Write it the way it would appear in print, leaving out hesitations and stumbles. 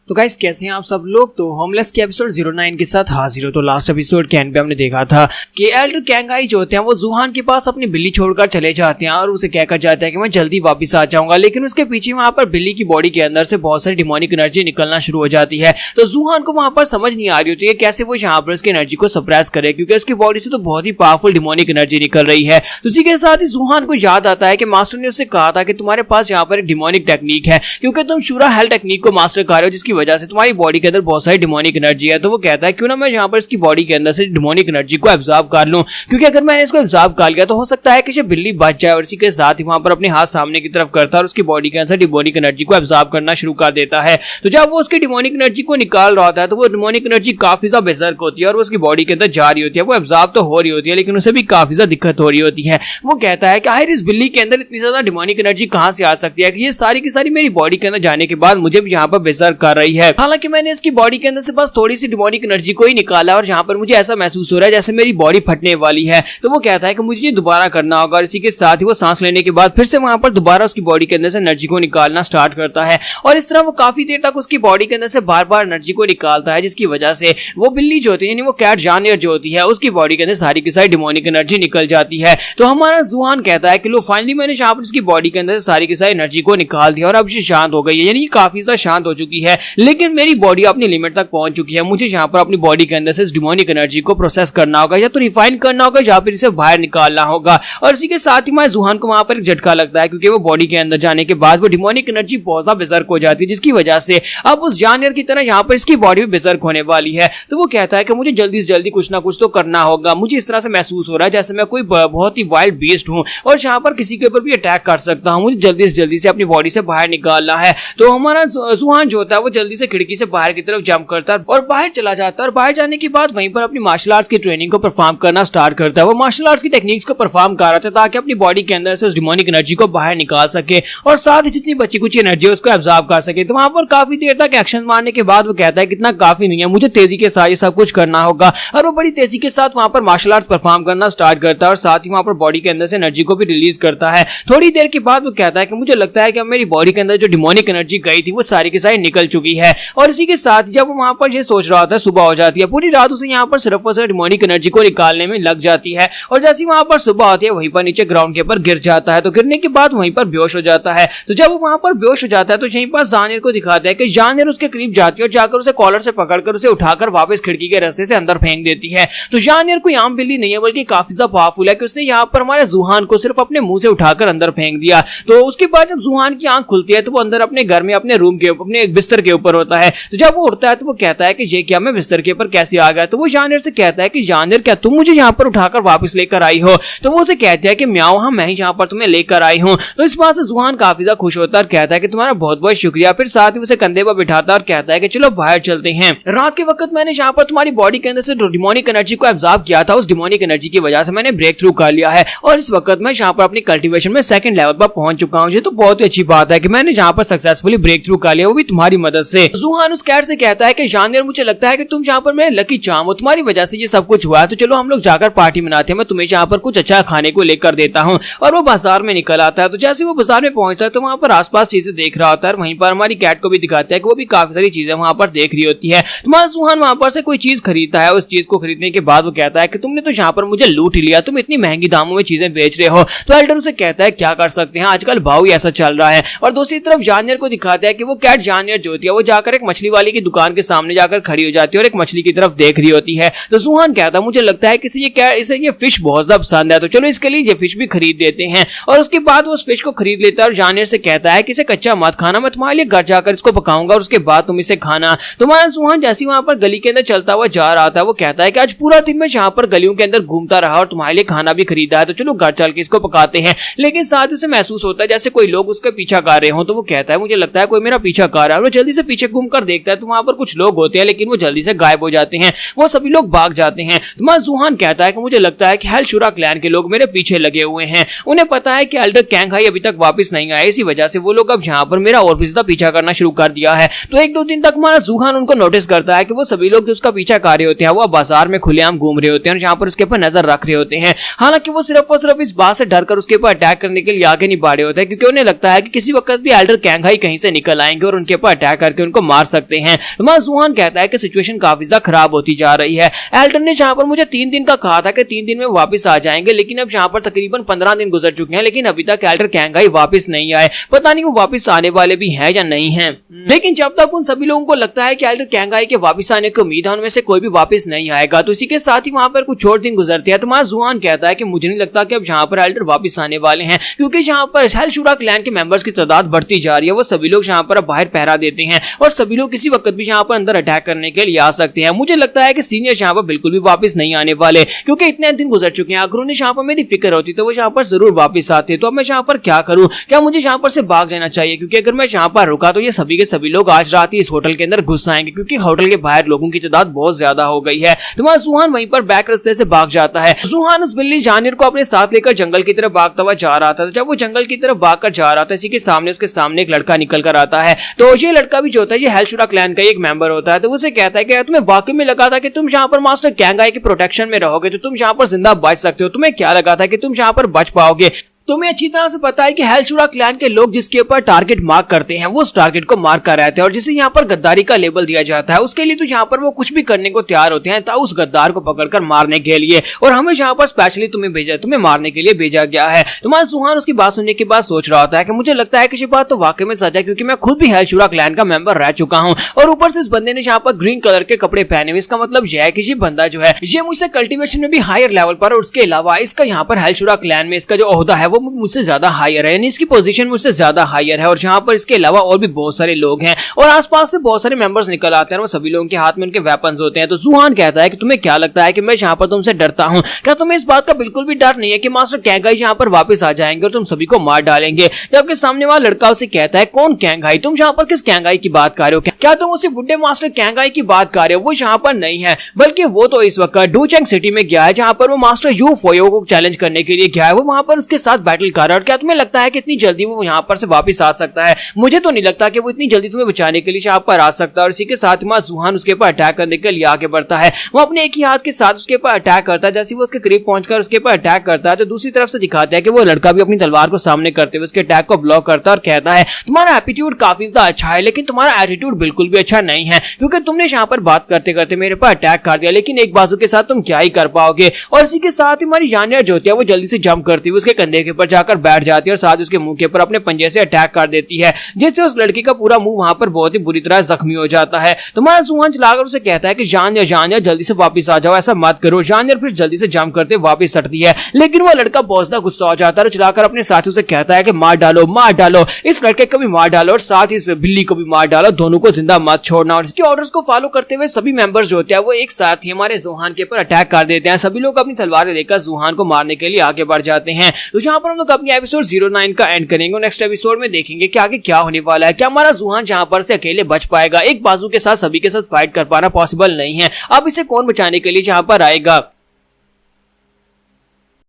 तो गाइस कैसे हैं आप सब लोग। तो होमलेस के एपिसोड 09 के साथ हाजिर हो। तो लास्ट एपिसोड के एंड पे हमने देखा था कि एल्डर कैंगाई जो होते हैं वो जुहान के पास अपनी बिल्ली छोड़कर चले जाते हैं और उसे कहकर जाता है कि मैं जल्दी वापस आ जाऊंगा, लेकिन उसके पीछे वहां पर बिल्ली की बॉडी के अंदर से बहुत सारी डिमोनिक एनर्जी निकलना शुरू हो जाती है। तो जुहान को वहां पर समझ नहीं आ रही होती है कैसे वो यहाँ पर उसकी एनर्जी को सप्रेस करे, क्योंकि उसकी बॉडी से तो बहुत ही पावरफुल डिमोनिक एनर्जी निकल रही है। तो उसी के साथ ही जुहान को याद आता है कि मास्टर ने उससे कहा था कि तुम्हारे पास यहाँ पर एक डिमोनिक टेक्निक है, क्योंकि तुम शूरा हेल टेक्निक को मास्टर कर रहे हो, जिसकी वजह से तुम्हारी बॉडी के अंदर बहुत सारी डिमोनिक एनर्जी है। तो वो कहता है क्यों ना मैं यहाँ पर इसकी बॉडी के अंदर से डिमोनिक एनर्जी को एब्जॉर्ब कर लूं, क्योंकि अगर मैंने इसको एब्जॉर्ब कर लिया तो हो सकता है कि ये बिल्ली बच जाए। और इसी के साथ ही वहां पर अपने हाथ सामने की तरफ करता है और उसकी बॉडी के अंदर डिमोनिक एनर्जी को एब्जॉर्ब करना शुरू कर देता है। तो जब वो उसकी डिमोनिक एनर्जी को निकाल रहा होता है तो वो डिमोनिक एनर्जी काफी ज्यादा बेसर्क होती है और वो उसकी बॉडी के अंदर जा रही होती है। वो एब्जॉर्ब तो हो रही होती है लेकिन उसे भी काफी ज्यादा दिक्कत हो रही होती है। वो कहता है कि आखिर इस बिल्ली के अंदर इतनी ज्यादा डिमोनिक एनर्जी कहां से आ सकती है कि ये सारी की सारी मेरी बॉडी के अंदर जाने के बाद मुझे भी यहाँ पर बेसर्क कर रही है। हालांकि मैंने इसकी बॉडी के अंदर से बस थोड़ी सी डिमोनिक एनर्जी को ही निकाला और यहाँ पर मुझे ऐसा महसूस हो रहा है जैसे मेरी बॉडी फटने वाली है। तो वो कहता है कि मुझे ये दोबारा करना होगा और इसी के साथ ही वो सांस लेने के बाद फिर से वहां पर दोबारा उसकी बॉडी के अंदर से एनर्जी को निकालना स्टार्ट करता है और इस तरह वो काफी देर तक उसकी बॉडी के अंदर से बार बार एनर्जी को निकालता है, जिसकी वजह से वो बिल्ली जो होती है यानी वो कैट जानवर जो होती है उसकी बॉडी के अंदर सारी की सारी डिमोनिक एनर्जी निकल जाती है। तो हमारा जुहान कहता है कि लो फाइनली मैंने यहाँ पर उसकी बॉडी के अंदर से सारी की सारी एनर्जी को निकाल दिया और अब ये शांत हो गई है, यानी काफी ज्यादा शांत हो चुकी है। लेकिन मेरी बॉडी अपनी लिमिट तक पहुंच चुकी है, मुझे यहाँ पर अपनी बॉडी के अंदर से इस डिमोनिक एनर्जी को प्रोसेस करना होगा या तो रिफाइन करना होगा या फिर इसे बाहर निकालना होगा। और इसी के साथ ही मैं जुहान को वहां पर एक झटका लगता है, क्योंकि वो बॉडी के अंदर जाने के बाद वो डिमोनिक एनर्जी बहुत ज्यादा बेसर्क हो जाती है, जिसकी वजह से अब उस जानवर की तरह यहाँ पर इसकी बॉडी भी बेसर्क होने वाली है। तो वो कहता है कि मुझे जल्दी से जल्दी कुछ ना कुछ तो करना होगा। मुझे इस तरह से महसूस हो रहा है जैसे मैं कोई बहुत ही वाइल्ड बीस्ट हूँ और यहाँ पर किसी के ऊपर भी अटैक कर सकता हूँ। मुझे जल्दी से जल्दी से अपनी बॉडी से बाहर निकालना है। तो हमारा जुहान जो होता है वो जल्दी से खिड़की से बाहर की तरफ जंप करता है और बाहर चला जाता है और बाहर जाने के बाद वहीं पर अपनी मार्शल आर्ट्स की ट्रेनिंग को परफॉर्म करना स्टार्ट करता है। वो मार्शल आर्ट्स की टेक्निक्स को परफॉर्म कर रहा था ताकि अपनी बॉडी के अंदर से उस डिमोनिक एनर्जी को बाहर निकाल सके और साथ ही जितनी बची कुछ एनर्जी है उसको एब्जॉर्ब कर सके। तो वहां पर काफी देर तक एक्शन मारने के बाद वो कहता है कितना काफी नहीं है, मुझे तेजी के साथ ये सब कुछ करना होगा। और वो बड़ी तेजी के साथ वहां पर मार्शल आर्ट्स परफॉर्म करना स्टार्ट करता है और साथ ही वहां पर बॉडी के अंदर से एनर्जी को भी रिलीज करता है। थोड़ी देर के बाद वो कहता है कि मुझे लगता है कि मेरी बॉडी के अंदर जो डिमोनिक एनर्जी गई थी वो सारी की सारी निकल चुकी है। और इसी के साथ जब वो वहां पर ये सोच रहा होता है सुबह हो जाती है। पूरी रात उसे यहाँ पर सिर्फ और सिर्फ डिमोनिक एनर्जी को निकालने में लग जाती है और जैसे वहां पर सुबह होती है वहीं पर नीचे ग्राउंड के ऊपर गिर जाता है। तो गिरने के बाद वहीं पर बेहोश हो जाता है। तो जब वो वहां पर बेहोश हो जाता है तो यहीं पर जानवर को दिखाता है कि जानवर उसके करीब जाती है और जाकर उसे कॉलर से पकड़कर उसे उठाकर वापस खिड़की के रास्ते से अंदर फेंक देती है। तो जानवर कोई आम बिल्ली नहीं है बल्कि काफी ज्यादा पावरफुल है कि उसने यहाँ पर हमारे जुहान को सिर्फ अपने मुंह से उठाकर अंदर फेंक दिया। तो उसके बाद जब जुहान की आंख खुलती है तो वो अंदर अपने घर में अपने रूम के अपने बिस्तर के ऊपर होता है। तो जब वो उठता है तो वो कहता है कि ये क्या, मैं बिस्तर के ऊपर कैसे आ गया। तो वो जानवर से कहता है कि जानवर क्या तुम मुझे यहाँ पर उठाकर वापस लेकर आई हो। तो वो उसे कहता है कि म्याऊ हाँ मैं ही यहाँ पर तुम्हें लेकर आई हूँ। तो इस बात से जुहान काफी ज्यादा खुश होता है और कहता है कि तुम्हारा बहुत बहुत शुक्रिया। फिर साथ ही उसे कंधे पर बिठाता है और कहता है कि चलो बाहर चलते हैं। रात के वक्त मैंने यहाँ पर तुम्हारी बॉडी के अंदर से डिमोनिक एनर्जी को एब्जॉर्ब किया था, उस डिमोनिक एनर्जी की वजह से मैंने ब्रेक थ्रू कर लिया है और इस वक्त मैं यहाँ पर अपनी कल्टीवेशन में सेकंड लेवल पर पहुंच चुका हूँ। ये तो बहुत ही अच्छी बात है कि मैंने यहाँ पर सक्सेसफुली ब्रेक थ्रू कर लिया, वो भी तुम्हारी मदद से। जुहान उस कैट से कहता है कि जानवर मुझे लगता है कि तुम यहाँ पर मेरे लकी चार्म हो, तुम्हारी वजह से ये सब कुछ हुआ है। तो चलो हम लोग जाकर पार्टी मनाते हैं, मैं तुम्हें यहाँ पर कुछ अच्छा खाने को लेकर देता हूँ। और वो बाजार में निकल आता है। तो जैसे वो बाजार में पहुंचता है तो वहां पर आसपास चीजें देख रहा होता है। वहीं पर हमारी कैट को भी दिखाता है कि वो भी काफी सारी चीजें वहां पर देख रही होती है। तुम्हारा जुहान वहां पर से कोई चीज खरीदता है। उस चीज को खरीदने के बाद वो कहता है कि तुमने तो यहाँ पर मुझे लूट लिया, तुम इतनी महंगी दामों में चीजें बेच रहे हो। तो एल्डर उसे कहता है क्या कर सकते हैं, आजकल भाव ही ऐसा चल रहा है। और दूसरी तरफ जानवर को दिखाता है कि वो कैट जानवर जो होती है वो जाकर एक मछली वाले की दुकान के सामने जाकर खड़ी हो जाती है और एक मछली की तरफ देख रही होती है। तो जुहान कहता है मुझे लगता है कि इसे ये फिश बहुत ज्यादा पसंद है, तो चलो इसके लिए ये फिश भी खरीद देते हैं। और उसके बाद वो उस फिश को खरीद लेता है और जानवर से कहता है कि इसे कच्चा मत खाना, मैं तुम्हारे लिए घर जाकर इसको पकाऊंगा और उसके बाद तुम इसे खाना। तुम्हारा जुहान जैसे वहां पर गली के अंदर चलता हुआ जा रहा था वो कहता है कि आज पूरा दिन मैं यहाँ पर गलियों के अंदर घूमता रहा और तुम्हारे लिए खाना भी खरीदा है, तो चलो घर चल के इसको पकाते हैं। लेकिन साथ ही उसे महसूस होता है जैसे कोई लोग उसका पीछा कर रहे हो। तो वो कहता है मुझे लगता है कोई मेरा पीछा कर रहा है। वो जल्दी से पीछे घूम कर देखता है तो वहां पर कुछ लोग होते हैं लेकिन वो जल्दी से गायब हो जाते हैं, वो सभी लोग भाग जाते हैं। तुम्हारा जुहान कहता है कि मुझे लगता है कि हेल शूरा क्लैन के लोग मेरे पीछे लगे हुए हैं, उन्हें पता है कि एल्डर कैंगाई अभी तक वापस नहीं आए, इसी वजह से वो लोग अब यहाँ पर मेरा और भी ज्यादा पीछा करना शुरू कर दिया है। तो एक दो दिन तक हमारा जुहान उनको नोटिस करता है कि वो सभी लोग जो उसका पीछा कर रहे होते हैं वो बाजार में खुलेआम घूम रहे होते हैं और यहाँ पर उसके ऊपर नजर रख रहे होते हैं। हालांकि वो सिर्फ और सिर्फ इस बात से डरकर उसके ऊपर अटैक करने के लिए आगे नहीं बढ़े होते हैं, क्योंकि उन्हें लगता है कि किसी वक्त भी एल्डर कैंगाई कहीं से निकल आएंगे और उनके ऊपर अटैक करके उनको मार सकते हैं। तुम्हारा जुहान कहता है कि सिचुएशन काफी ज्यादा खराब होती जा रही है। एल्टन ने जहाँ पर मुझे 3 दिन का कहा था कि 3 दिन में वापस आ जाएंगे, लेकिन अब यहाँ पर तकरीबन 15 दिन गुजर चुके हैं, लेकिन अभी तक एल्डर कैंगाई वापस नहीं आए। पता नहीं वो वापस आने वाले भी हैं या नहीं है। लेकिन जब तक उन सभी लोगों को लगता है कि एल्डर कैंगाई के वापस आने की उम्मीद है, उनमें से कोई भी वापस नहीं आएगा। तो इसी के साथ ही वहां पर कुछ और दिन गुजरते हैं। तुम्हारा जुहान कहता है कि मुझे नहीं लगता कि अब यहाँ पर एल्डर वापस आने वाले हैं, क्योंकि यहाँ पर हेलशूरा क्लैन के मेंबर्स की तादाद बढ़ती जा रही है। वो सभी लोग यहाँ पर बाहर पहरा देते हैं और सभी लोग किसी वक्त भी यहाँ पर अंदर अटैक करने के लिए आ सकते हैं। मुझे लगता है कि सीनियर यहाँ पर बिल्कुल भी वापस नहीं आने वाले, क्योंकि इतने दिन गुजर चुके हैं। अगर उन्हें यहाँ पर मेरी फिक्र होती तो वो यहाँ पर जरूर वापस आते। तो अब मैं यहाँ पर क्या करूं? क्या मुझे यहाँ पर से भाग जाना चाहिए? क्योंकि अगर मैं यहाँ पर रुका तो ये सभी के सभी लोग आज रात ही इस होटल के अंदर घुस आएंगे, क्योंकि होटल के बाहर लोगों की तादाद बहुत ज्यादा हो गई है। तुम्हारा जुहान वहीं पर बैक रास्ते से भाग जाता है। जुहान उस बिल्ली जानिर को अपने साथ लेकर जंगल की तरफ भागता हुआ जा रहा था। तो जब वो जंगल की तरफ भागकर जा रहा था, इसी के सामने उसके सामने एक लड़का निकल कर आता है। तो ये लड़का भी जो होता है ये हेलशूरा क्लैन का एक मेंबर होता है। तो उसे कहता है कि तुम्हें वाकई में लगा था कि तुम यहाँ पर मास्टर कैंगाई के प्रोटेक्शन में रहोगे, तो तुम यहाँ पर जिंदा बच सकते हो? तुम्हें क्या लगा था कि तुम यहाँ पर बच पाओगे? तुम्हें अच्छी तरह से पता है कि हेलशूरा क्लैन के लोग जिसके ऊपर टारगेट मार्क करते हैं वो उस टारगेट को मार्क कर रहते हैं, और जिसे यहाँ पर गद्दारी का लेबल दिया जाता है उसके लिए तो यहाँ पर वो कुछ भी करने को तैयार होते हैं उस गद्दार को पकड़कर मारने के लिए। और हमें यहाँ पर स्पेशली तुम्हें मारने के लिए भेजा गया है। तुम्हारा जुहान उसकी बात सुनने के बाद सोच रहा होता है कि मुझे लगता है कि ये बात तो वाकई में सच है, क्योंकि मैं खुद भी हेलशूरा क्लैन का मेंबर रह चुका हूँ, और ऊपर से इस बंदे ने यहाँ पर ग्रीन कलर के कपड़े पहने हुए। इसका मतलब यह है कि ये बंदा जो है ये मुझसे कल्टीवेशन में भी हायर लेवल पर, और उसके अलावा इसका यहाँ पर हेलशूरा क्लैन में इसका जो ओहदा है वो मुझसे ज्यादा हायर है, यानी इसकी पोजीशन मुझसे ज्यादा हायर है। और यहाँ पर इसके अलावा और भी बहुत सारे लोग हैं और आसपास से बहुत सारे मेंबर्स निकल आते हैं, वो सभी लोगों के हाथ में उनके वेपन्स होते हैं। तो जुहान कहता है कि तुम्हें क्या लगता है कि मैं यहाँ पर तुमसे डरता हूँ? क्या तुम्हें इस बात का बिल्कुल भी डर नहीं है कि मास्टर कैंगाई यहाँ पर वापस आ जाएंगे और तुम सभी को मार डालेंगे? जबकि सामने वाला लड़का उसे कहता है, कौन कैंगाई? तुम यहाँ पर किस कैंगाई की बात कर रहे हो? क्या तुम उसी बुढ़े मास्टर कैंगाई की बात कर रहे हो? वो यहाँ पर नहीं है, बल्कि वो तो इस वक्त डूचेंग सिटी में गया है, जहाँ पर वो मास्टर यू फोयो को चैलेंज करने के लिए गया है। वो वहां पर उसके साथ बैटल कर रहा है। और क्या तुम्हें लगता है कि इतनी जल्दी वो यहाँ पर से वापस आ सकता है? मुझे तो नहीं लगता कि वो इतनी जल्दी तुम्हें बचाने के लिए यहाँ पर आ सकता है। और इसी के साथ ही जुहान उसके ऊपर अटैक करने के लिए आगे बढ़ता है। वो अपने एक ही हाथ के साथ उसके ऊपर अटैक करता है। जैसे वो उसके करीब पहुंचकर उसके ऊपर अटैक करता है तो दूसरी तरफ से दिखाता है कि वो लड़का भी अपनी तलवार को सामने करते हुए उसके अटैक को ब्लॉक करता है और कहता है, तुम्हारा एटीट्यूड काफी ज्यादा अच्छा है, लेकिन तुम्हारा एटीट्यूड बिल्कुल भी अच्छा नहीं है, क्योंकि तुमने यहाँ पर बात करते करते मेरे पर अटैक कर दिया, लेकिन एक बाजू के साथ तुम क्या ही कर पाओगे? और इसी के साथ ही हमारी जानिया जो होती है वो जल्दी से जंप करती है, उसके कंधे के ऊपर जाकर बैठ जाती है और साथ उसके मुंह के ऊपर अपने पंजे से अटैक कर देती है, जिससे उस लड़की का पूरा मुंह वहां पर बहुत ही बुरी तरह जख्मी हो जाता है। तुम्हारा जुहान चलाकर उसे कहता है कि जानिया जल्दी से वापस आ जाओ, ऐसा मत करो। जानिया फिर जल्दी से जंप करते वापस हटती है, लेकिन वो लड़का बहुत ज्यादा गुस्सा हो जाता है, चलाकर अपने साथी से कहता है कि मार डालो, इस लड़के को भी मार डालो और साथ इस बिल्ली को भी मार डालो, दोनों को जिंदा मत छोड़ना। और इसके ऑर्डर्स को फॉलो करते हुए सभी मेंबर्स जो होते हैं वो एक साथ ही हमारे जुहान के ऊपर अटैक कर देते हैं। सभी लोग अपनी तलवारें लेकर जुहान को मारने के लिए आगे बढ़ जाते हैं। तो यहाँ पर हम लोग अपनी एपिसोड 09 का एंड करेंगे। नेक्स्ट एपिसोड में देखेंगे कि आगे क्या होने वाला है। क्या हमारा जुहान जहाँ पर से अकेले बच पाएगा? एक बाजू के साथ सभी के साथ फाइट कर पाना पॉसिबल नहीं है। अब इसे कौन बचाने के लिए जहाँ पर आएगा?